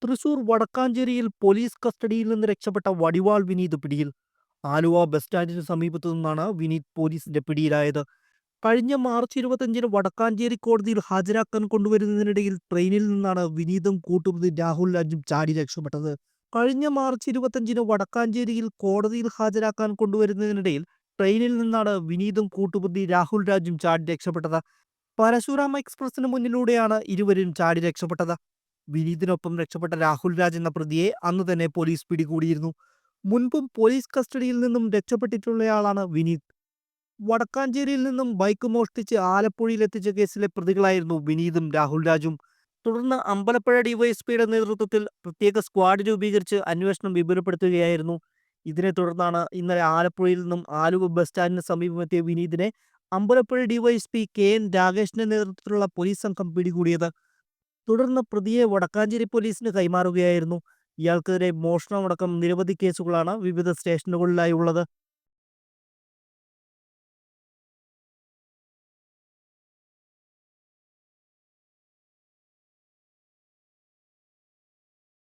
Thrissur വടക്കാഞ്ചേരിയിൽ police കസ്റ്റഡിയിൽ നിന്ന് രക്ഷപ്പെട്ട വടിവാൾ വിനീത് പിടിയിൽ. ആലുവ ബസ് സ്റ്റാൻഡിന് സമീപത്തു നിന്നാണ് വിനീത് പോലീസിന്റെ പിടിയിലായത്. കഴിഞ്ഞ മാർച്ച് 25-ന് വടക്കാഞ്ചേരി കോടതിയിൽ ഹാജരാക്കാൻ കൊണ്ടുവരുന്നതിനിടയിൽ ട്രെയിനിൽ നിന്നാണ് വിനീതും കൂട്ടുപ്രതി രാഹുൽ രാജും ചാടി രക്ഷപ്പെട്ടത്. കഴിഞ്ഞ മാർച്ച് 25-ന് വടക്കാഞ്ചേരിയിൽ കോടതിയിൽ ഹാജരാക്കാൻ കൊണ്ടുവരുന്നതിനിടയിൽ ട്രെയിനിൽ നിന്നാണ് വിനീതും കൂട്ടുപ്രതി രാഹുൽ രാജും ചാടി രക്ഷപ്പെട്ടത്. പരശുരാമ എക്സ്പ്രസിന് മുന്നിലൂടെയാണ് ഇരുവരും ചാടി രക്ഷപ്പെട്ടത്. വിനീതിനൊപ്പം രക്ഷപ്പെട്ട രാഹുൽ രാജ് എന്ന പ്രതിയെ അന്ന് തന്നെ പോലീസ് പിടികൂടിയിരുന്നു. മുൻപും പോലീസ് കസ്റ്റഡിയിൽ നിന്നും രക്ഷപ്പെട്ടിട്ടുള്ളയാളാണ് വിനീത്. വടക്കാഞ്ചേരിയിൽ നിന്നും ബൈക്ക് മോഷ്ടിച്ച് ആലപ്പുഴയിൽ എത്തിച്ച കേസിലെ പ്രതികളായിരുന്നു വിനീതും രാഹുൽ രാജും. തുടർന്ന് അമ്പലപ്പുഴ ഡിവൈഎസ്പിയുടെ നേതൃത്വത്തിൽ പ്രത്യേക സ്ക്വാഡ് രൂപീകരിച്ച് അന്വേഷണം വിപുലപ്പെടുത്തുകയായിരുന്നു. ഇതിനെ തുടർന്നാണ് ഇന്നലെ ആലപ്പുഴയിൽ നിന്നും ആലുവ ബസ് സ്റ്റാൻഡിന് സമീപമെത്തിയ വിനീതിനെ അമ്പലപ്പുഴ ഡിവൈഎസ്പി KN രാകേഷിന്റെ നേതൃത്വത്തിലുള്ള പോലീസ് സംഘം പിടികൂടിയത്. തുടർന്ന് പ്രതിയെ വടക്കാഞ്ചേരി പോലീസിന് കൈമാറുകയായിരുന്നു. ഇയാൾക്കെതിരെ മോഷണമടക്കം നിരവധി കേസുകളാണ് വിവിധ സ്റ്റേഷനുകളിലായി ഉള്ളത്.